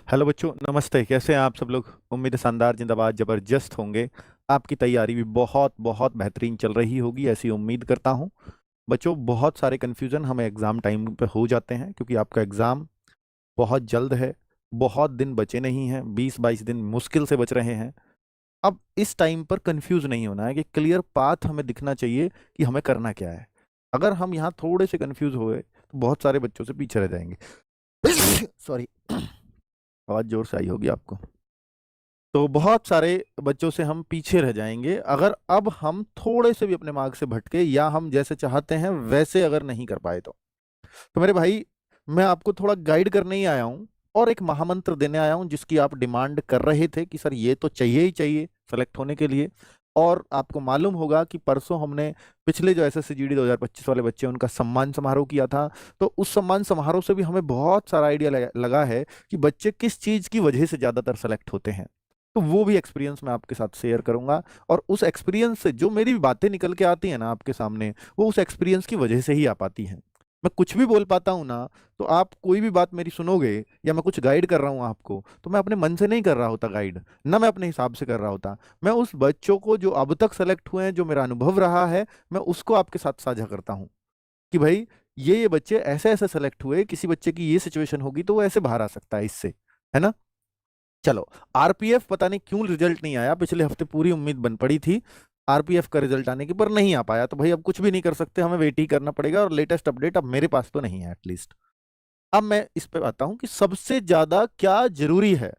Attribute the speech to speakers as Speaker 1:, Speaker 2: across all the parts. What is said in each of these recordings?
Speaker 1: Hello बच्चों, नमस्ते। कैसे हैं आप सब लोग? उम्मीद है शानदार, जिंदाबाद, जबरदस्त होंगे। आपकी तैयारी भी बहुत बहुत बेहतरीन चल रही होगी, ऐसी उम्मीद करता हूं। बच्चों, बहुत सारे कन्फ्यूज़न हमें एग्ज़ाम टाइम पे हो जाते हैं क्योंकि आपका एग्ज़ाम बहुत जल्द है। बहुत दिन बचे नहीं हैं, 20-22 दिन मुश्किल से बच रहे हैं। अब इस टाइम पर कंफ्यूज नहीं होना है कि क्लियर पाथ हमें दिखना चाहिए कि हमें करना क्या है। अगर हम यहाँ थोड़े से कंफ्यूज हुए तो बहुत सारे बच्चों से पीछे रह जाएंगे। सॉरी, आवाज़ जोर से आई होगी आपको। तो बहुत सारे बच्चों से हम पीछे रह जाएंगे अगर अब हम थोड़े से भी अपने मार्ग से भटके या हम जैसे चाहते हैं वैसे अगर नहीं कर पाए तो मेरे भाई, मैं आपको थोड़ा गाइड करने ही आया हूँ और एक महामंत्र देने आया हूँ जिसकी आप डिमांड कर रहे थे कि सर ये तो चाहिए ही चाहिए सेलेक्ट होने के लिए। और आपको मालूम होगा कि परसों हमने पिछले जो एसएससी जीडी 2025 वाले बच्चे उनका सम्मान समारोह किया था। तो उस सम्मान समारोह से भी हमें बहुत सारा आइडिया लगा है कि बच्चे किस चीज़ की वजह से ज़्यादातर सेलेक्ट होते हैं। तो वो भी एक्सपीरियंस मैं आपके साथ शेयर करूंगा। और उस एक्सपीरियंस से जो मेरी बातें निकल के आती हैं ना आपके सामने, वो उस एक्सपीरियंस की वजह से ही आ पाती हैं। मैं कुछ भी बोल पाता हूँ ना, तो आप कोई भी बात मेरी सुनोगे या मैं कुछ गाइड कर रहा हूँ आपको, तो मैं अपने मन से नहीं कर रहा होता गाइड, ना मैं अपने हिसाब से कर रहा होता। मैं उस बच्चों को जो अब तक सेलेक्ट हुए हैं, जो मेरा अनुभव रहा है, मैं उसको आपके साथ साझा करता हूँ कि भाई ये बच्चे ऐसे ऐसे सेलेक्ट हुए, किसी बच्चे की ये सिचुएशन होगी तो वो ऐसे बाहर आ सकता है इससे, है ना। चलो, आरपीएफ पता नहीं क्यों रिजल्ट नहीं आया, पिछले हफ्ते पूरी उम्मीद बन पड़ी थी आरपीएफ का रिजल्ट आने की, पर नहीं आ पाया। तो भाई अब कुछ भी नहीं कर सकते, हमें वेट ही करना पड़ेगा। और लेटेस्ट अपडेट अब मेरे पास तो नहीं है एटलीस्ट। अब मैं इस पे आता हूं कि सबसे ज्यादा क्या जरूरी है।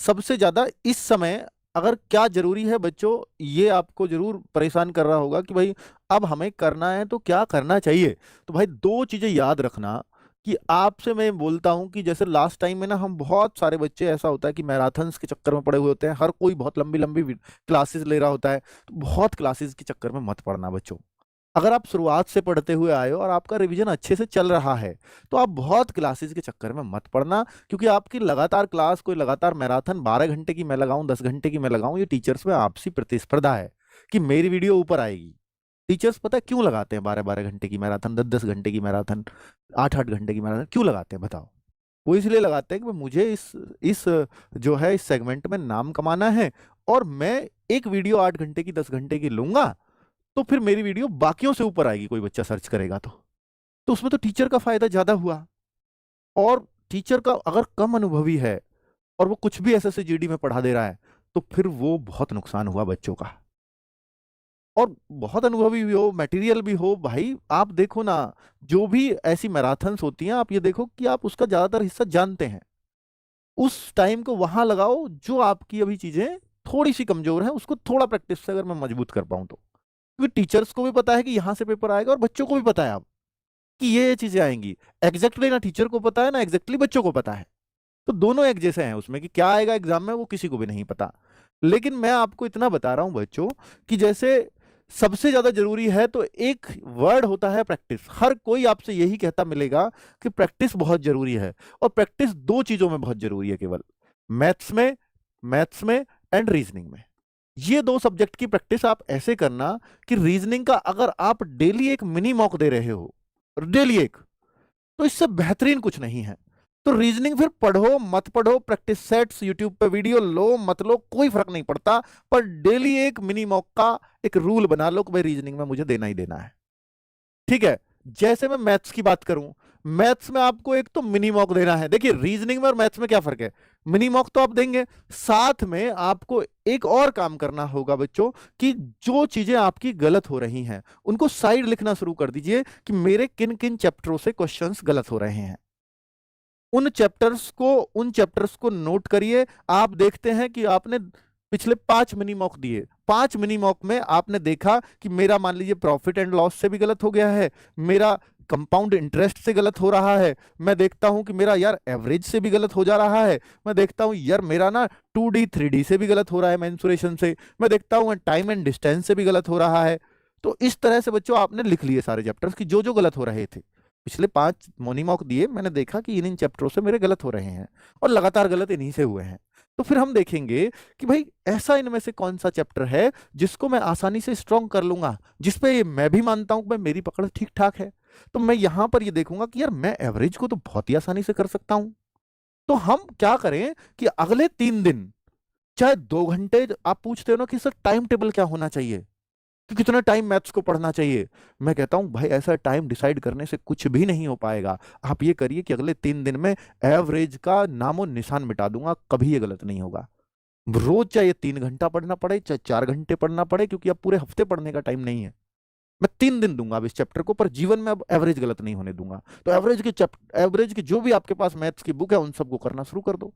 Speaker 1: सबसे ज्यादा इस समय अगर क्या जरूरी है बच्चों, ये आपको जरूर परेशान कर रहा होगा कि भाई अब हमें करना है तो क्या करना चाहिए। तो भाई दो चीजें याद रखना कि आपसे मैं बोलता हूं कि जैसे लास्ट टाइम में ना, हम बहुत सारे बच्चे ऐसा होता है कि मैराथन्स के चक्कर में पड़े हुए होते हैं, हर कोई बहुत लंबी लंबी क्लासेस ले रहा होता है। तो बहुत क्लासेस के चक्कर में मत पड़ना बच्चों। अगर आप शुरुआत से पढ़ते हुए आए हो और आपका रिवीजन अच्छे से चल रहा है, तो आप बहुत क्लासेस के चक्कर में मत पड़ना। क्योंकि आपकी लगातार क्लास, कोई लगातार मैराथन 12 घंटे की मैं लगाऊं, 10 घंटे की मैं लगाऊं, ये टीचर्स में आपसी प्रतिस्पर्धा है कि मेरी वीडियो ऊपर आएगी। टीचर्स पता है क्यों लगाते हैं 12-12 घंटे की मैराथन, 10-10 घंटे की मैराथन, 8-8 घंटे की मैराथन क्यों लगाते हैं बताओ? वो इसलिए लगाते हैं कि भाई मुझे इस जो है इस सेगमेंट में नाम कमाना है। और मैं एक वीडियो 8 घंटे की, 10 घंटे की लूंगा, तो फिर मेरी वीडियो बाकियों से ऊपर आएगी, कोई बच्चा सर्च करेगा तो उसमें तो टीचर का फायदा ज्यादा हुआ। और टीचर का अगर कम अनुभवी है और वो कुछ भी एसएससी जीडी में पढ़ा दे रहा है, तो फिर वो बहुत नुकसान हुआ बच्चों का। और बहुत अनुभवी भी हो, मटेरियल भी हो, भाई आप देखो ना, जो भी ऐसी मैराथन्स होती हैं, आप ये देखो कि आप उसका ज्यादातर हिस्सा जानते हैं। उस टाइम को वहां लगाओ जो आपकी अभी चीजें थोड़ी सी कमजोर है, उसको थोड़ा प्रैक्टिस से अगर मैं मजबूत कर पाऊं तो। क्योंकि टीचर्स को भी पता है कि यहां से पेपर आएगा और बच्चों को भी पता है अब कि ये चीजें आएंगी। एग्जैक्टली ना टीचर को पता है ना एग्जैक्टली बच्चों को पता है। तो दोनों एक जैसे हैं उसमें कि क्या आएगा एग्जाम में वो किसी को भी नहीं पता। लेकिन मैं आपको इतना बता रहा हूं बच्चों कि जैसे सबसे ज्यादा जरूरी है तो एक वर्ड होता है प्रैक्टिस। हर कोई आपसे यही कहता मिलेगा कि प्रैक्टिस बहुत जरूरी है। और प्रैक्टिस दो चीजों में बहुत जरूरी है केवल, मैथ्स में एंड रीजनिंग में। ये दो सब्जेक्ट की प्रैक्टिस आप ऐसे करना कि रीजनिंग का अगर आप डेली एक मिनी मॉक दे रहे हो, डेली एक, तो इससे बेहतरीन कुछ नहीं है। तो रीजनिंग फिर पढ़ो मत पढ़ो, प्रैक्टिस सेट्स यूट्यूब पे वीडियो लो मत लो, कोई फर्क नहीं पड़ता। पर डेली एक मिनी मॉक का एक रूल बना लो कि भाई रीजनिंग में मुझे देना ही देना है। ठीक है। जैसे मैं मैथ्स की बात करूं, मैथ्स में आपको एक तो मिनी मॉक देना है। देखिए रीजनिंग में और मैथ्स में क्या फर्क है, मिनी मॉक तो आप देंगे, साथ में आपको एक और काम करना होगा बच्चों कि जो चीजें आपकी गलत हो रही हैं उनको साइड लिखना शुरू कर दीजिए कि मेरे किन किन चैप्टरों से क्वेश्चंस गलत हो रहे हैं। उन चैप्टर्स को नोट करिए। आप देखते हैं कि आपने पिछले 5 मिनी मॉक दिए, 5 मिनी मॉक में आपने देखा कि मेरा मान लीजिए प्रॉफिट एंड लॉस से भी गलत हो गया है, मेरा कंपाउंड इंटरेस्ट से गलत हो रहा है, मैं देखता हूं कि मेरा यार एवरेज से भी गलत हो जा रहा है, मैं देखता हूं यार मेरा ना 2D 3D से भी गलत हो रहा है, मेंसुरेशन से, मैं देखता हूं टाइम एंड डिस्टेंस से भी गलत हो रहा है। तो इस तरह से बच्चों आपने लिख लिए सारे चैप्टर्स की जो जो गलत हो रहे थे। पिछले 5 मॉर्निंग वॉक दिए, मैंने देखा कि इन इन चैप्टरों से मेरे गलत हो रहे हैं और लगातार गलत इन्हीं से हुए हैं। तो फिर हम देखेंगे कि भाई ऐसा इनमें से कौन सा चैप्टर है जिसको मैं आसानी से स्ट्रॉन्ग कर लूंगा, जिसपे मैं भी मानता हूं कि भाई मेरी पकड़ ठीक ठाक है। तो मैं यहां पर ये देखूंगा कि यार मैं एवरेज को तो बहुत ही आसानी से कर सकता हूं। तो हम क्या करें कि अगले 3 दिन चाहे 2 घंटे आप पूछते हो ना कि सर टाइम टेबल क्या होना चाहिए, कि कितना टाइम मैथ्स को पढ़ना चाहिए। मैं कहता हूं भाई ऐसा टाइम डिसाइड करने से कुछ भी नहीं हो पाएगा। आप ये करिए कि अगले 3 दिन में एवरेज का नामो निशान मिटा दूंगा, कभी ये गलत नहीं होगा। रोज चाहे 3 घंटा पढ़ना पड़े चाहे 4 घंटे पढ़ना पड़े, क्योंकि अब पूरे हफ्ते पढ़ने का टाइम नहीं है। मैं 3 दिन दूंगा अब इस चैप्टर को, पर जीवन में अब एवरेज गलत नहीं होने दूंगा। तो एवरेज की जो भी आपके पास मैथ्स की बुक है उन सबको करना शुरू कर दो।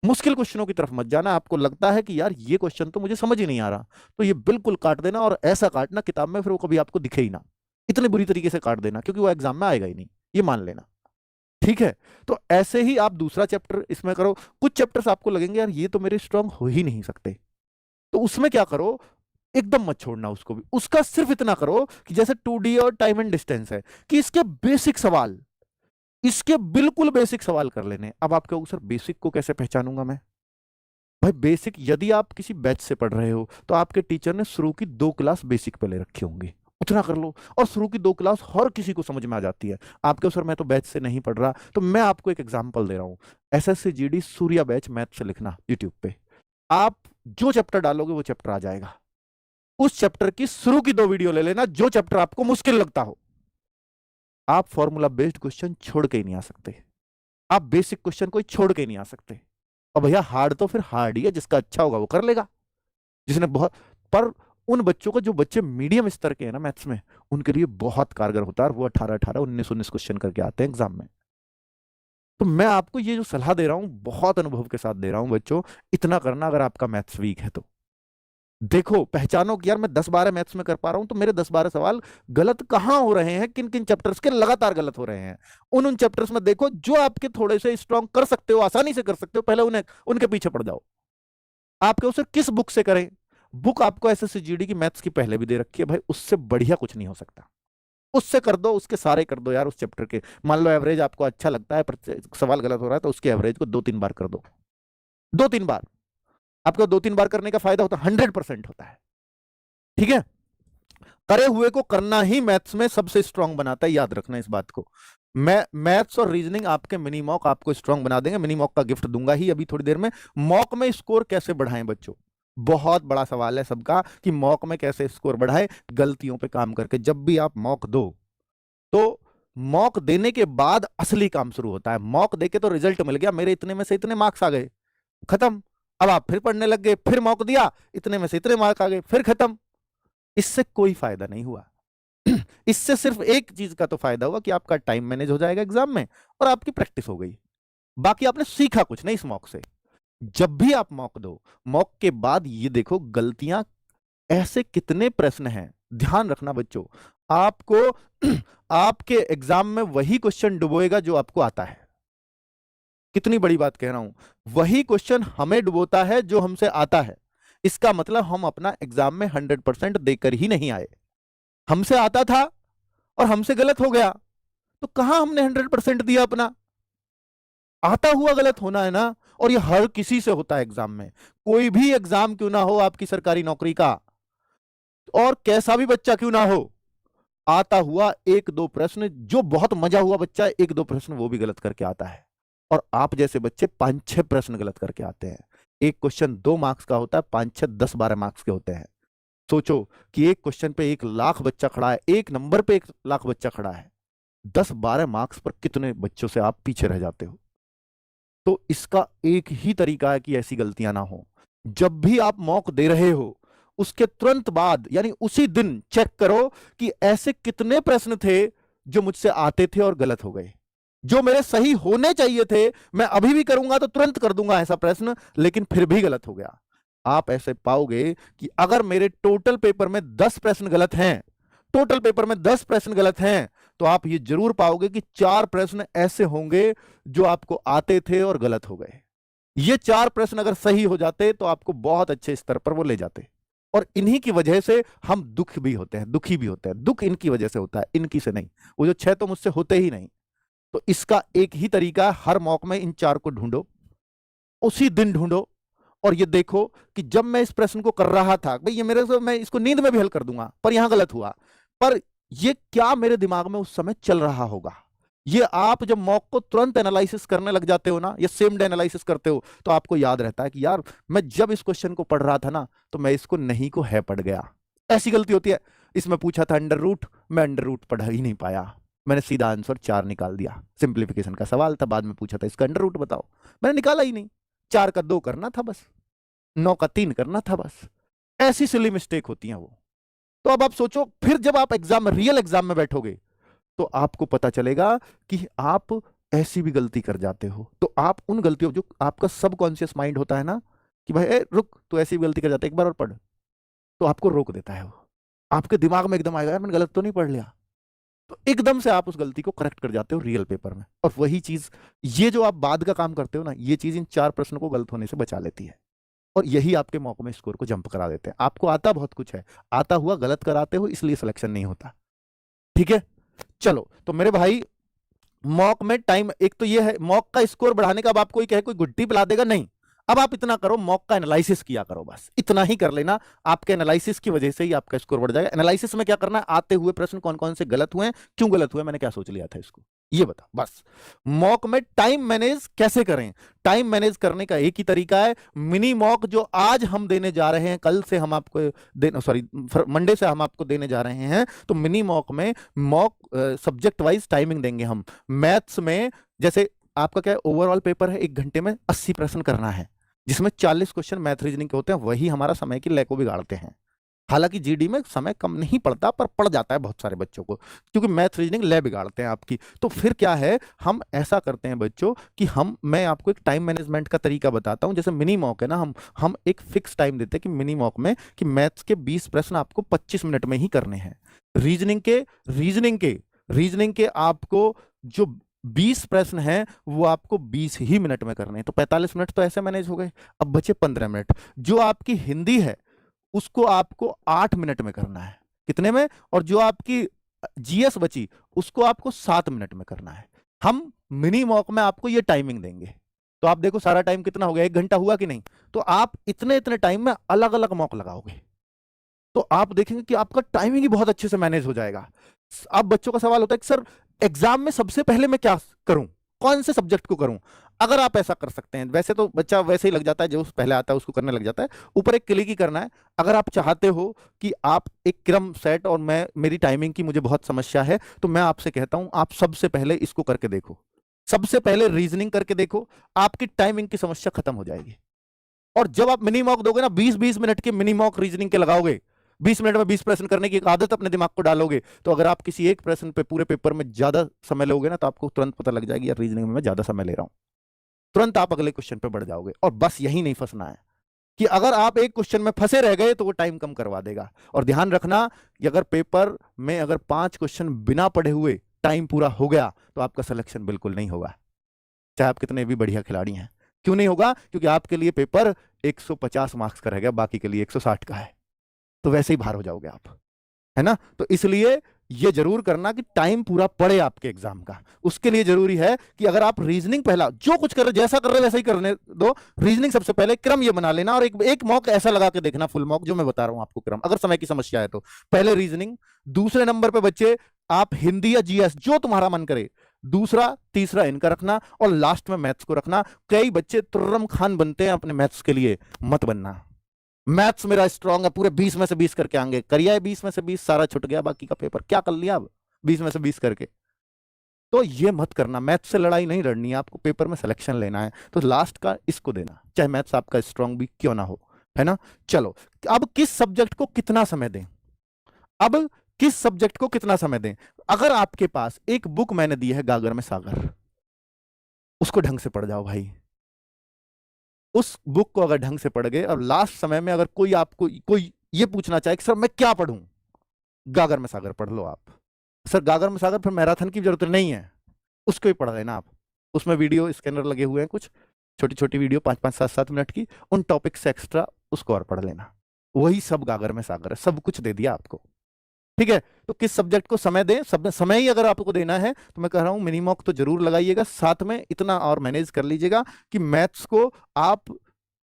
Speaker 1: मुश्किल क्वेश्चनों की तरफ मत जाना। आपको लगता है कि यार ये क्वेश्चन तो मुझे समझ ही नहीं आ रहा, तो ये बिल्कुल काट देना, और ऐसा काटना किताब में फिर वो कभी आपको दिखे ही ना। इतनी बुरी तरीके से काट देना क्योंकि वो एग्जाम में आएगा ही नहीं, ये मान लेना। ठीक है, तो ऐसे ही आप दूसरा चैप्टर इसमें करो। कुछ चैप्टर्स आपको लगेंगे यार ये तो मेरे स्ट्रांग हो ही नहीं सकते, तो उसमें क्या करो, एकदम मत छोड़ना उसको भी। उसका सिर्फ इतना करो कि जैसे 2D और टाइम एंड डिस्टेंस है, कि इसके बेसिक सवाल, इसके बिल्कुल बेसिक सवाल कर लेने। अब आप कहोगे सर बेसिक को कैसे पहचानूंगा मैं? भाई बेसिक, यदि आप किसी बैच से पढ़ रहे हो तो आपके टीचर ने शुरू की 2 क्लास बेसिक पे ले रखी होंगी, उतना कर लो। और शुरू की 2 क्लास हर किसी को समझ में आ जाती है। आप कहो सर मैं तो बैच से नहीं पढ़ रहा, तो मैं आपको एक एग्जांपल दे रहा हूं। SSC GD Surya batch math से लिखना यूट्यूब पे, आप जो चैप्टर डालोगे वो चैप्टर आ जाएगा। उस चैप्टर की शुरू की 2 वीडियो ले लेना, जो चैप्टर आपको मुश्किल लगता हो। आप फॉर्मूला बेस्ड क्वेश्चन छोड़ के ही नहीं आ सकते, आप बेसिक क्वेश्चन कोई छोड़ के नहीं आ सकते। और भैया हार्ड तो फिर हार्ड ही है, जिसका अच्छा होगा वो कर लेगा, जिसने बहुत। पर उन बच्चों को जो बच्चे मीडियम स्तर के हैं ना मैथ्स में, उनके लिए बहुत कारगर होता है, और वो 18-18 19-19 क्वेश्चन करके आते हैं एग्जाम में। तो मैं आपको ये जो सलाह दे रहा हूं बहुत अनुभव के साथ दे रहा हूं बच्चों, इतना करना अगर आपका मैथ्स वीक है तो। देखो पहचानो कि यार मैं 10-12 मैथ्स में कर पा रहा हूं, तो मेरे 10-12 सवाल गलत कहां हो रहे हैं, किन किन चैप्टर्स के लगातार गलत हो रहे हैं। उन चैप्टर्स में देखो जो आपके थोड़े से स्ट्रांग कर सकते हो, आसानी से कर सकते हो, पहले उन्हें उनके पीछे पड़ जाओ। आपके उसे किस बुक से करें? बुक आपको एसएससी जीडी की मैथ्स की पहले भी दे रखी है भाई, उससे बढ़िया कुछ नहीं हो सकता। उससे कर दो, उसके सारे कर दो यार उस चैप्टर के। मान लो एवरेज आपको अच्छा लगता है पर सवाल गलत हो रहा है, तो उसके एवरेज को 2-3 बार कर दो। 2-3 बार, आपको 2-3 बार करने का फायदा होता है, 100% होता है। ठीक है, करे हुए को करना ही मैथ्स में सबसे स्ट्रांग बनाता है, याद रखना इस बात को। मैं मैथ्स और रीजनिंग आपके मिनी मॉक आपको स्ट्रांग बना देंगे। मिनी मॉक का गिफ्ट दूंगा ही अभी थोड़ी देर में। मॉक में स्कोर कैसे बढ़ाएं बच्चों, बहुत बड़ा सवाल है सबका कि मॉक में कैसे स्कोर बढ़ाएं, गलतियों पे काम करके। जब भी आप मॉक दो तो मॉक देने के बाद असली काम शुरू होता है। मॉक देके तो रिजल्ट मिल गया, मेरे इतने में से इतने मार्क्स आ गए, खत्म। अब आप फिर पढ़ने लग गए, फिर मॉक दिया, इतने में से इतने मार्क्स आ गए, फिर खत्म। इससे कोई फायदा नहीं हुआ। इससे सिर्फ एक चीज का तो फायदा हुआ कि आपका टाइम मैनेज हो जाएगा एग्जाम में, और आपकी प्रैक्टिस हो गई। बाकी आपने सीखा कुछ नहीं इस मॉक से। जब भी आप मॉक दो, मॉक के बाद ये देखो गलतियां, ऐसे कितने प्रश्न हैं, ध्यान रखना बच्चों। आपको आपके एग्जाम में वही क्वेश्चन डुबोएगा जो आपको आता है। कितनी बड़ी बात कह रहा हूं, वही क्वेश्चन हमें डुबोता है जो हमसे आता है। इसका मतलब हम अपना एग्जाम में 100% देकर ही नहीं आए। हमसे आता था और हमसे गलत हो गया, तो कहां हमने 100% दिया अपना? आता हुआ गलत होना है ना। और ये हर किसी से होता है एग्जाम में, कोई भी एग्जाम क्यों ना हो आपकी सरकारी नौकरी का, और कैसा भी बच्चा क्यों ना हो, आता हुआ 1-2 प्रश्न, जो बहुत मजा हुआ बच्चा 1-2 प्रश्न वो भी गलत करके आता है। और आप जैसे बच्चे 5-6 प्रश्न गलत करके आते हैं। एक क्वेश्चन 2 मार्क्स का होता है, 5-6 10-12 मार्क्स के होते हैं। सोचो कि एक क्वेश्चन पे 1 लाख बच्चा खड़ा है, एक नंबर पे 1 लाख बच्चा खड़ा है, 10-12 मार्क्स पर कितने बच्चों से आप पीछे रह जाते हो। तो इसका एक ही तरीका है कि ऐसी गलतियां ना हो। जब भी आप मॉक दे रहे हो उसके तुरंत बाद यानी उसी दिन चेक करो कि ऐसे कितने प्रश्न थे जो मुझसे आते थे और गलत हो गए, जो मेरे सही होने चाहिए थे। मैं अभी भी करूंगा तो तुरंत कर दूंगा ऐसा प्रश्न, लेकिन फिर भी गलत हो गया। आप ऐसे पाओगे कि अगर मेरे टोटल पेपर में 10 प्रश्न गलत हैं, टोटल पेपर में 10 प्रश्न गलत हैं, तो आप ये जरूर पाओगे कि 4 प्रश्न ऐसे होंगे जो आपको आते थे और गलत हो गए। ये 4 प्रश्न अगर सही हो जाते तो आपको बहुत अच्छे स्तर पर वो ले जाते। और इन्हीं की वजह से हम दुख भी होते हैं, दुखी भी होते हैं। दुख इनकी वजह से होता है, इनकी से नहीं। वो जो 6 तो मुझसे होते ही नहीं। तो इसका एक ही तरीका है, हर मौके में इन 4 को ढूंढो, उसी दिन ढूंढो। और ये देखो कि जब मैं इस प्रश्न को कर रहा था, भाई ये मेरे से, मैं इसको नींद में भी हल कर दूंगा, पर यहां गलत हुआ, पर ये क्या मेरे दिमाग में उस समय चल रहा होगा। ये आप जब मॉक को तुरंत एनालिसिस करने लग जाते हो ना, या सेम डे एनालिसिस करते हो, तो आपको याद रहता है कि यार मैं जब इस क्वेश्चन को पढ़ रहा था ना, तो मैं इसको नहीं को है पढ़ गया। ऐसी गलती होती है। इसमें पूछा था अंडर रूट, मैं अंडर रूट पढ़ ही नहीं पाया, मैंने सीधा आंसर 4 निकाल दिया। सिंप्लीफिकेशन का सवाल था, बाद में पूछा था इसका अंडर रूट बताओ, मैंने निकाला ही नहीं। 4 का 2 करना था बस, 9 का 3 करना था बस। ऐसी सिली मिस्टेक होती है वो। तो अब आप सोचो, फिर जब आप एग्जाम में, रियल एग्जाम में बैठोगे, तो आपको पता चलेगा कि आप ऐसी भी गलती कर जाते हो। तो आप उन गलतियों, जो आपका सबकॉन्शियस माइंड होता है ना कि भाई रुक, तो ऐसी भी गलती कर जाता है, एक बार और पढ़, तो आपको रोक देता है वो। आपके दिमाग में एकदम आएगा यार मैंने गलत तो नहीं पढ़ लिया, तो एकदम से आप उस गलती को करेक्ट कर जाते हो रियल पेपर में। और वही चीज, ये जो आप बाद का काम करते हो ना, ये चीज इन 4 प्रश्न को गलत होने से बचा लेती है। और यही आपके मौकों में स्कोर को जंप करा देते हैं। आपको आता बहुत कुछ है, आता हुआ गलत कराते हो, इसलिए सिलेक्शन नहीं होता। ठीक है, चलो तो मेरे भाई, मॉक में टाइम, एक तो ये है मॉक का स्कोर बढ़ाने का। अब आपको कहे कोई गुड्डी पिला देगा, नहीं। अब आप इतना करो, मॉक का एनालिसिस किया करो, बस इतना ही कर लेना। आपके एनालिसिस की वजह से ही आपका स्कोर बढ़ जाएगा। एनालिसिस में क्या करना है, आते हुए प्रश्न कौन कौन से गलत हुए, क्यों गलत हुए, मैंने क्या सोच लिया था इसको, ये बता बस। मॉक में टाइम मैनेज कैसे करें, टाइम मैनेज करने का एक ही तरीका है, मिनी मॉक जो आज हम देने जा रहे हैं, कल से हम आपको सॉरी मंडे से हम आपको देने जा रहे हैं। तो मिनी मॉक में मॉक सब्जेक्ट वाइज टाइमिंग देंगे हम। मैथ्स में जैसे आपका क्या है, ओवरऑल पेपर है, 1 घंटे में 80 प्रश्न करना है, जिसमें 40 क्वेश्चन मैथ रीजनिंग के होते हैं। वही हमारा समय की लय को बिगाड़ते हैं। हालांकि जीडी में समय कम नहीं पड़ता, पर पड़ जाता है बहुत सारे बच्चों को, क्योंकि मैथ रीजनिंग लय बिगाड़ते हैं आपकी। तो फिर क्या है, हम ऐसा करते हैं बच्चों कि मैं आपको एक टाइम मैनेजमेंट का तरीका बताता हूं। जैसे मिनी मॉक है ना, हम एक फिक्स टाइम देते हैं कि मिनी मॉक में कि मैथ्स के 20 प्रश्न आपको 25 मिनट में ही करने हैं। रीजनिंग के आपको जो 20 प्रश्न हैं वो आपको 20 ही मिनट में करने हैं। तो 45 मिनट तो ऐसे मैनेज हो गए। अब बचे 15 मिनट। जो आपकी हिंदी है उसको आपको 8 मिनट में करना है। कितने में? और जो आपकी जीएस बची उसको आपको 7 मिनट में करना है। हम मिनी मॉक में आपको ये टाइमिंग देंगे। तो आप देखो सारा टाइम कितना हो गया, 1 घंटा हुआ कि नहीं? तो आप इतने इतने टाइम में अलग अलग मॉक लगाओगे, तो आप देखेंगे कि आपका टाइमिंग ही बहुत अच्छे से मैनेज हो जाएगा। अब बच्चों का सवाल होता है कि सर एग्जाम में सबसे पहले मैं क्या करूं, कौन से सब्जेक्ट को करूं? अगर आप ऐसा कर सकते हैं, वैसे तो बच्चा वैसे ही लग जाता है, जो पहले आता है उसको करने लग जाता है, ऊपर एक क्लिक ही करना है। अगर आप चाहते हो कि आप एक क्रम सेट, और मेरी टाइमिंग की मुझे बहुत समस्या है, तो मैं आपसे कहता हूं आप सबसे पहले इसको करके देखो। सबसे पहले रीजनिंग करके देखो, आपकी टाइमिंग की समस्या खत्म हो जाएगी। और जब आप मिनी मॉक दोगे ना, 20-20 मिनट के मिनी मॉक रीजनिंग के लगाओगे, 20 मिनट में 20 प्रश्न करने की एक आदत अपने दिमाग को डालोगे, तो अगर आप किसी एक प्रश्न पे पूरे पेपर में ज्यादा समय लोगे ना, तो आपको तुरंत पता लग जाएगी यार रीजनिंग में मैं ज्यादा समय ले रहा हूं। तुरंत आप अगले क्वेश्चन पे बढ़ जाओगे। और बस यही नहीं फंसना है कि अगर आप एक क्वेश्चन में फंसे रह गए तो वो टाइम कम करवा देगा। और ध्यान रखना कि अगर पेपर में अगर 5 क्वेश्चन बिना पढ़े हुए टाइम पूरा हो गया, तो आपका सिलेक्शन बिल्कुल नहीं होगा, चाहे आप कितने भी बढ़िया खिलाड़ी हैं। क्यों नहीं होगा? क्योंकि आपके लिए पेपर 150 मार्क्स का रहेगा, बाकी के लिए 160 का है, तो वैसे ही बाहर हो जाओगे आप, है ना? तो इसलिए ये जरूर करना कि टाइम पूरा पड़े आपके एग्जाम का। उसके लिए जरूरी है कि अगर आप रीजनिंग पहला जो कुछ कर रहे, जैसा कर रहे वैसा ही करने दो। रीजनिंग सबसे पहले क्रम ये बना लेना, और एक मॉक ऐसा लगा के देखना, फुल मॉक जो मैं बता रहा हूं आपको क्रम, अगर समय की समस्या है तो। पहले रीजनिंग, दूसरे नंबर पे बच्चे आप हिंदी या जीएस जो तुम्हारा मन करे, दूसरा तीसरा इनका रखना, और लास्ट में मैथ्स को रखना। कई बच्चे तुर्रम खान बनते हैं अपने मैथ्स के लिए, मत बनना। मैथ्स मेरा स्ट्रांग है, पूरे 20 में से 20 करके आएंगे, करिए 20 में से 20, सारा छुट गया, बाकी का पेपर क्या कर लिया अब 20 में से 20 करके? तो ये मत करना। मैथ्स से लड़ाई नहीं लड़नी है आपको, पेपर में सिलेक्शन लेना है, तो लास्ट का इसको देना, चाहे मैथ्स आपका स्ट्रांग भी क्यों ना हो, है ना? चलो, अब किस सब्जेक्ट को कितना समय दें? अब किस सब्जेक्ट को कितना समय दें? अगर आपके पास एक बुक मैंने दी है गागर में सागर, उसको ढंग से पढ़ जाओ भाई। उस बुक को अगर ढंग से पढ़ गए, और लास्ट समय में अगर कोई ये पूछना चाहे कि सर मैं क्या पढ़ूं, गागर में सागर पढ़ लो आप। सर गागर में सागर फिर मैराथन की जरूरत नहीं है, उसको ही पढ़ लेना आप। उसमें वीडियो स्कैनर लगे हुए हैं, कुछ छोटी छोटी वीडियो 5-5, 7-7 मिनट की, उन टॉपिक से एक्स्ट्रा उसको और पढ़ लेना। वही सब गागर में सागर है, सब कुछ दे दिया आपको। ठीक है, तो किस सब्जेक्ट को समय दें? सब समय ही अगर आपको देना है, तो मैं कह रहा हूं मिनी मॉक तो जरूर लगाइएगा, साथ में इतना और मैनेज कर लीजिएगा कि मैथ्स को आप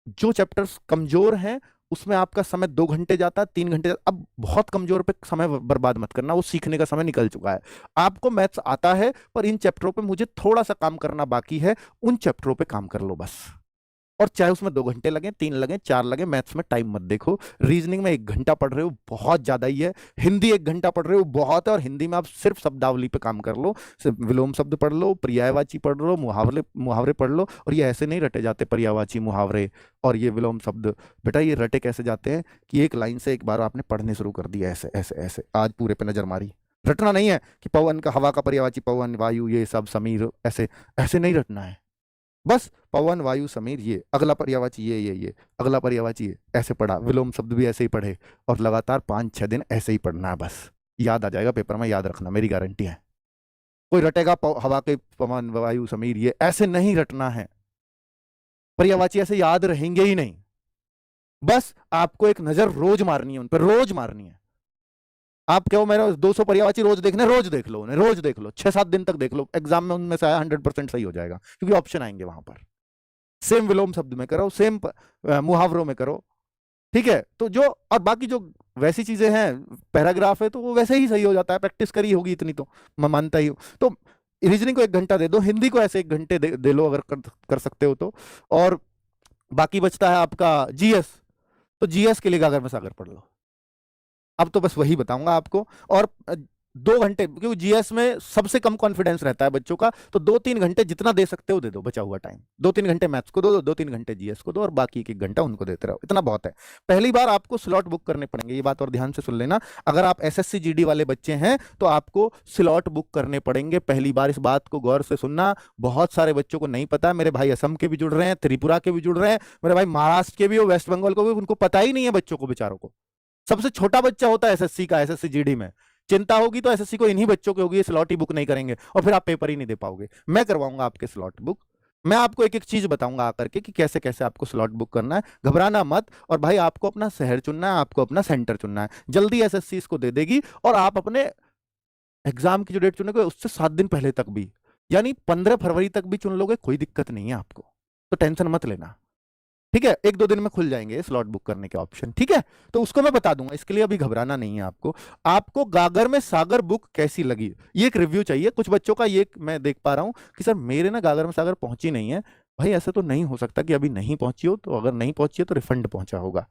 Speaker 1: जो चैप्टर्स कमजोर हैं उसमें आपका समय 2 घंटे जाता है, 3 घंटे जाता। अब बहुत कमजोर पे समय बर्बाद मत करना, वो सीखने का समय निकल चुका है। आपको मैथ्स आता है, पर इन चैप्टरों पे मुझे थोड़ा सा काम करना बाकी है, उन चैप्टरों पे काम कर लो बस। और चाहे उसमें 2 घंटे लगे, 3 लगे, 4 लगे, मैथ्स में टाइम मत देखो। रीजनिंग में 1 घंटा पढ़ रहे हो बहुत ज्यादा ही है, हिंदी 1 घंटा पढ़ रहे हो बहुत है, और हिंदी में आप सिर्फ शब्दावली पे काम कर लो, सिर्फ विलोम शब्द पढ़ लो, पर्यायवाची पढ़ लो, मुहावरे मुहावरे पढ़ लो। और ये ऐसे नहीं रटे जाते पर्यायवाची, मुहावरे और ये विलोम शब्द। बेटा ये रटे कैसे जाते हैं कि एक लाइन से एक बार आपने पढ़ने शुरू कर दिया, ऐसे ऐसे ऐसे, आज पूरे पे नजर मारी। रटना नहीं है कि पवन का, हवा का पर्यायवाची पवन, वायु, ये सब, समीर, ऐसे ऐसे नहीं रटना है। बस पवन, वायु, समीर, ये अगला पर्यायवाची, ये अगला पर्यायवाची, ये ऐसे पढ़ा। विलोम शब्द भी ऐसे ही पढ़े, और लगातार 5-6 दिन ऐसे ही पढ़ना है बस। याद आ जाएगा पेपर में, याद रखना, मेरी गारंटी है। कोई रटेगा हवा के, पवन, वायु, समीर, ये ऐसे नहीं रटना है। पर्यायवाची ऐसे याद रहेंगे ही नहीं। बस आपको एक नजर रोज मारनी है उन पर, रोज मारनी है। आप कहो मेरा 200 पर्यायवाची रोज देखने, रोज देख लो उन्हें, रोज देख लो, 6-7 दिन तक देख लो, एग्जाम में उनमें से आया 100% सही हो जाएगा, क्योंकि ऑप्शन आएंगे वहां पर। सेम विलोम शब्द में करो, सेम मुहावरों में करो, ठीक है। तो जो और बाकी जो वैसी चीजें हैं, पैराग्राफ है, तो वो वैसे ही सही हो जाता है, प्रैक्टिस करी होगी इतनी तो मैं मानता ही हूँ। तो रीजनिंग को 1 घंटा दे दो, हिंदी को ऐसे 1 घंटे दे लो अगर कर सकते हो तो। और बाकी बचता है आपका जीएस, तो जीएस के लिए गागर में सागर पढ़ लो। अब तो बस वही बताऊंगा आपको। और 2 घंटे, क्योंकि जीएस में सबसे कम कॉन्फिडेंस रहता है बच्चों का, तो 2-3 घंटे जितना दे सकते हो दे दो, बचा हुआ टाइम। 2-3 घंटे मैथ्स को दो, 2-3 घंटे जीएस को दो, और बाकी 1-1 घंटा उनको देते रहो, इतना बहुत है। पहली बार आपको स्लॉट बुक करने पड़ेंगे, ये बात और ध्यान से सुन लेना। अगर आप एसएससी जीडी वाले बच्चे हैं तो आपको स्लॉट बुक करने पड़ेंगे पहली बार, इस बात को गौर से सुनना। बहुत सारे बच्चों को नहीं पता, मेरे भाई असम के भी जुड़ रहे हैं, त्रिपुरा के भी जुड़ रहे हैं, मेरे भाई महाराष्ट्र के भी हो, वेस्ट बंगाल को भी, उनको पता ही नहीं है बच्चों को, बेचारों को। सबसे छोटा बच्चा होता है एसएससी का, एसएससी जीडी में चिंता होगी तो एसएससी को इन्हीं बच्चों की होगी, स्लॉट ही बुक नहीं करेंगे, और फिर आप पेपर ही नहीं दे पाओगे। मैं करवाऊंगा आपके स्लॉट बुक, मैं आपको एक एक चीज बताऊंगा आकर के कि कैसे कैसे आपको स्लॉट बुक करना है। घबराना मत। और भाई आपको अपना शहर चुनना है, आपको अपना सेंटर चुनना है। जल्दी एसएससी इसको दे देगी, और आप अपने एग्जाम की जो डेट चुनोगे उससे 7 दिन पहले तक भी, यानी 15 फरवरी तक भी चुन लोगे, कोई दिक्कत नहीं है आपको, तो टेंशन मत लेना, ठीक है। 1-2 दिन में खुल जाएंगे स्लॉट बुक करने के ऑप्शन, ठीक है। तो उसको मैं बता दूंगा, इसके लिए अभी घबराना नहीं है आपको। आपको गागर में सागर बुक कैसी लगी, ये एक रिव्यू चाहिए। कुछ बच्चों का ये मैं देख पा रहा हूं कि सर मेरे ना गागर में सागर पहुंची नहीं है। भाई ऐसा तो नहीं हो सकता कि अभी नहीं पहुंची हो, तो अगर नहीं पहुंची है तो रिफंड पहुंचा होगा,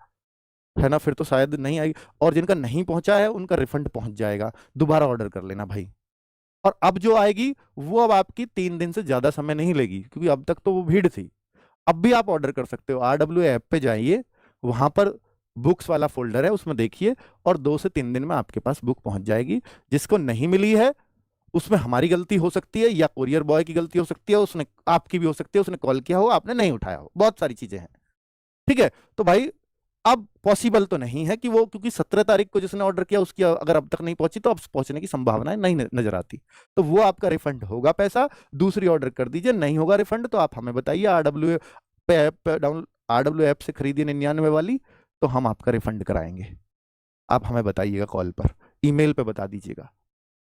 Speaker 1: है ना, फिर तो शायद नहीं आई। और जिनका नहीं पहुंचा है उनका रिफंड पहुंच जाएगा, दोबारा ऑर्डर कर लेना भाई। और अब जो आएगी वो अब आपकी 3 दिन से ज्यादा समय नहीं लेगी, क्योंकि अब तक तो वो भीड़ थी। अब भी आप ऑर्डर कर सकते हो, RW ऐप पे जाइए, वहां पर बुक्स वाला फोल्डर है, उसमें देखिए, और 2 से 3 दिन में आपके पास बुक पहुंच जाएगी। जिसको नहीं मिली है उसमें हमारी गलती हो सकती है, या कोरियर बॉय की गलती हो सकती है, उसने आपकी भी हो सकती है, उसने कॉल किया हो, आपने नहीं उठाया हो, बहुत सारी चीजें हैं, ठीक है। तो भाई अब पॉसिबल तो नहीं है कि वो, क्योंकि 17 तारीख को जिसने ऑर्डर किया उसकी अगर अब तक नहीं पहुंची तो अब पहुंचने की संभावनाएं नहीं नजर आती, तो वो आपका रिफंड होगा पैसा। दूसरी ऑर्डर कर दीजिए, नहीं होगा रिफंड तो आप हमें बताइए, RW पे ऐप डाउन, RW ऐप से खरीदिए 99 वाली, तो हम आपका रिफंड कराएंगे। आप हमें बताइएगा कॉल पर, ईमेल पे बता दीजिएगा,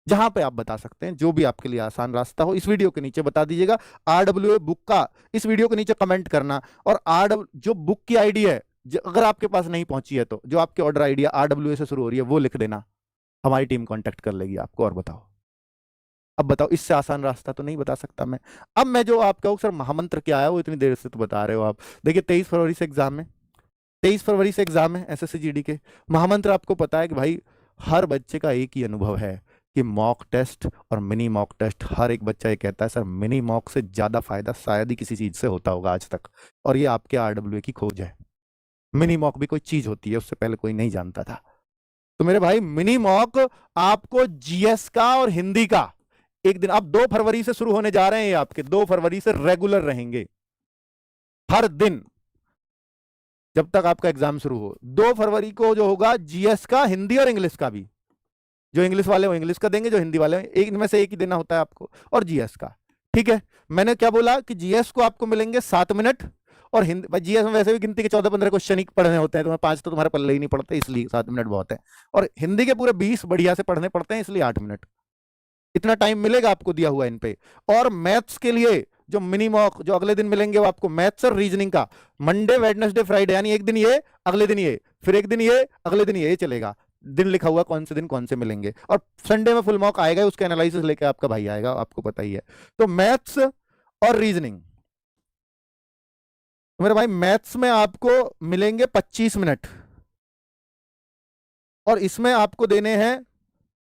Speaker 1: जहां पे आप बता सकते हैं, जो भी आपके लिए आसान रास्ता हो, इस वीडियो के नीचे बता दीजिएगा। RWA बुक का इस वीडियो के नीचे कमेंट करना, और जो बुक की आईडी है, अगर आपके पास नहीं पहुंची है तो जो आपकी ऑर्डर आईडी है RWA से शुरू हो रही है वो लिख देना, हमारी टीम कांटेक्ट कर लेगी आपको। और बताओ, अब बताओ, इससे आसान रास्ता तो नहीं बता सकता मैं। अब मैं जो आप कहो सर महामंत्र क्या है, वो इतनी देर से तो बता रहे हो आप। देखिए 23 फरवरी से एग्जाम है, 23 फरवरी से एग्जाम है एसएससी जीडी के। महामंत्र आपको पता है कि भाई हर बच्चे का एक ही अनुभव है कि मॉक टेस्ट और मिनी मॉक टेस्ट, हर एक बच्चा ये कहता है सर मिनी मॉक से ज्यादा फायदा शायद ही किसी चीज से होता होगा आज तक, और ये आपके RWA की खोज है। मिनी मॉक भी कोई चीज होती है, उससे पहले कोई नहीं जानता था। तो मेरे भाई मिनी मॉक आपको जीएस का और हिंदी का एक दिन, अब 2 फरवरी से शुरू होने जा रहे हैं, आपके 2 फरवरी से रेगुलर रहेंगे हर दिन जब तक आपका एग्जाम शुरू हो। 2 फरवरी को जो होगा जीएस का, हिंदी और इंग्लिश का भी, जो इंग्लिश वाले वो इंग्लिश का देंगे, जो हिंदी वाले एक इनमें से एक ही देना होता है आपको, और जीएस का, ठीक है। मैंने क्या बोला कि जीएस को आपको मिलेंगे 7 मिनट, और हिंदी, जीएस में वैसे भी गिनती के 14-15 क्वेश्चन ही पढ़ने होते हैं, तुम्हें 5 तो तुम्हारे पल्ले ही नहीं पड़ते, इसलिए 7 मिनट बहुत है। और हिंदी के पूरे 20 बढ़िया से पढ़ने पड़ते हैं, इसलिए 8 मिनट, इतना टाइम मिलेगा आपको दिया हुआ इन पे। और मैथ्स के लिए जो मिनी मॉक जो अगले दिन मिलेंगे वो आपको मैथ्स और रीजनिंग का मंडे वेडनेसडे फ्राइडे, यानी एक दिन ये अगले दिन ये, फिर एक दिन ये अगले दिन ये चलेगा, दिन लिखा हुआ कौन से दिन कौन से मिलेंगे। और संडे में फुल मॉक आएगा, उसके एनालिसिस लेके आपका भाई आएगा, आपको पता ही है। तो मैथ्स और रीजनिंग, मेरे भाई मैथ्स में आपको मिलेंगे 25 मिनट, और इसमें आपको देने हैं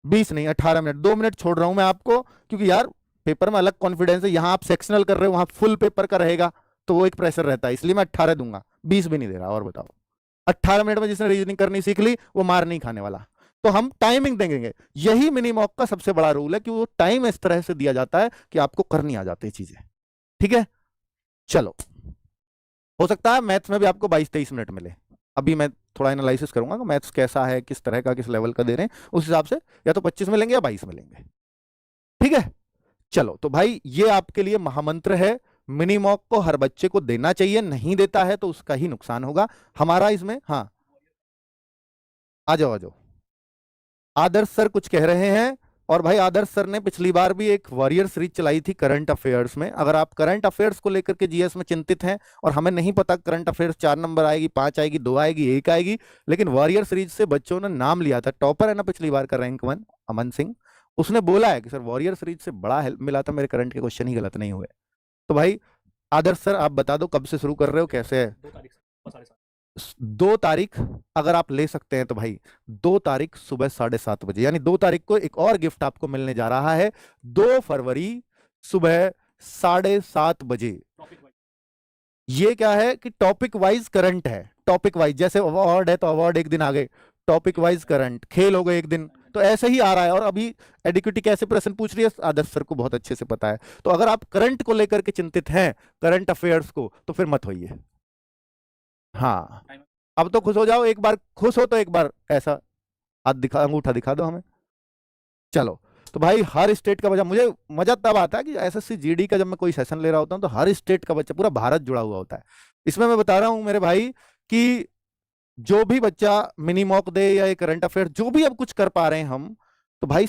Speaker 1: 20 नहीं 18 मिनट। 2 मिनट छोड़ रहा हूं मैं आपको, क्योंकि यार पेपर में अलग कॉन्फिडेंस है, यहां आप सेक्शनल कर रहे हो, वहां फुल पेपर का रहेगा तो वो एक प्रेशर रहता है, इसलिए मैं 18 दूंगा, 20 भी नहीं दे रहा। और बताओ 18 मिनट में जिसने रीजनिंग करनी सीख ली वो मार नहीं खाने वाला। तो हम टाइमिंग देंगे, यही मिनी मॉक का सबसे बड़ा रूल है कि वो टाइम इस तरह से दिया जाता है कि आपको करनी आ जाती है चीजें। ठीक है, चलो हो सकता है मैथ्स में भी आपको 22-23 मिनट मिले। अभी मैं थोड़ा एनालिसिस करूंगा कि मैथ्स कैसा है, किस तरह का, किस लेवल का दे रहे हैं, उस हिसाब से या तो 25 मिलेंगे या 22 मिलेंगे। ठीक है, चलो तो भाई ये आपके लिए महामंत्र है, मिनी मॉक को हर बच्चे को देना चाहिए, नहीं देता है तो उसका ही नुकसान होगा हमारा इसमें। हाँ आ जाओ आ जाओ। आदर्श सर कुछ कह रहे हैं, और भाई आदर्श सर ने पिछली बार भी एक वॉरियर सीरीज चलाई थी करंट अफेयर्स में। अगर आप करंट अफेयर्स को लेकर के जीएस में चिंतित हैं और हमें नहीं पता करंट अफेयर्स 4 नंबर आएगी, 5 आएगी, 2 आएगी, 1 आएगी, लेकिन वॉरियर सीरीज से बच्चों ने नाम लिया था, टॉपर है ना पिछली बार का रैंक 1 अमन सिंह, उसने बोला है कि सर वॉरियर सीरीज से बड़ा हेल्प मिला था, मेरे करंट के क्वेश्चन ही गलत नहीं हुए। तो भाई आदर्श सर आप बता दो कब से शुरू कर रहे हो, कैसे है? 2 तारीख अगर आप ले सकते हैं तो भाई 2 तारीख सुबह 7:30 बजे, यानी 2 तारीख को एक और गिफ्ट आपको मिलने जा रहा है, 2 फरवरी सुबह 7:30 बजे। ये क्या है कि टॉपिक वाइज करंट है, टॉपिक वाइज, जैसे अवार्ड है तो अवार्ड एक दिन आ गए, टॉपिक वाइज करंट, खेल हो गए एक दिन, तो ऐसे ही आ रहा है। और अभी एडिक्विटी कैसे प्रश्न पूछ रही है आदर्श सर को बहुत अच्छे से पता है। तो अगर आप करंट को लेकर के चिंतित हैं, करंट अफेयर्स को, तो फिर मत होइए। हाँ अब तो खुश हो जाओ, एक बार खुश हो तो एक बार ऐसा हाथ दिखा, अंगूठा दिखा दो हमें। चलो तो भाई हर स्टेट का बच्चा, मुझे मजा तब आता है कि एसएससी जीडी का जब मैं कोई सेशन ले रहा होता हूँ तो हर स्टेट का बच्चा, पूरा भारत जुड़ा हुआ होता है। इसमें मैं बता रहा हूँ मेरे भाई कि जो भी बच्चा मिनी मॉक दे या करंट अफेयर जो भी अब कुछ कर पा रहे हैं हम, तो भाई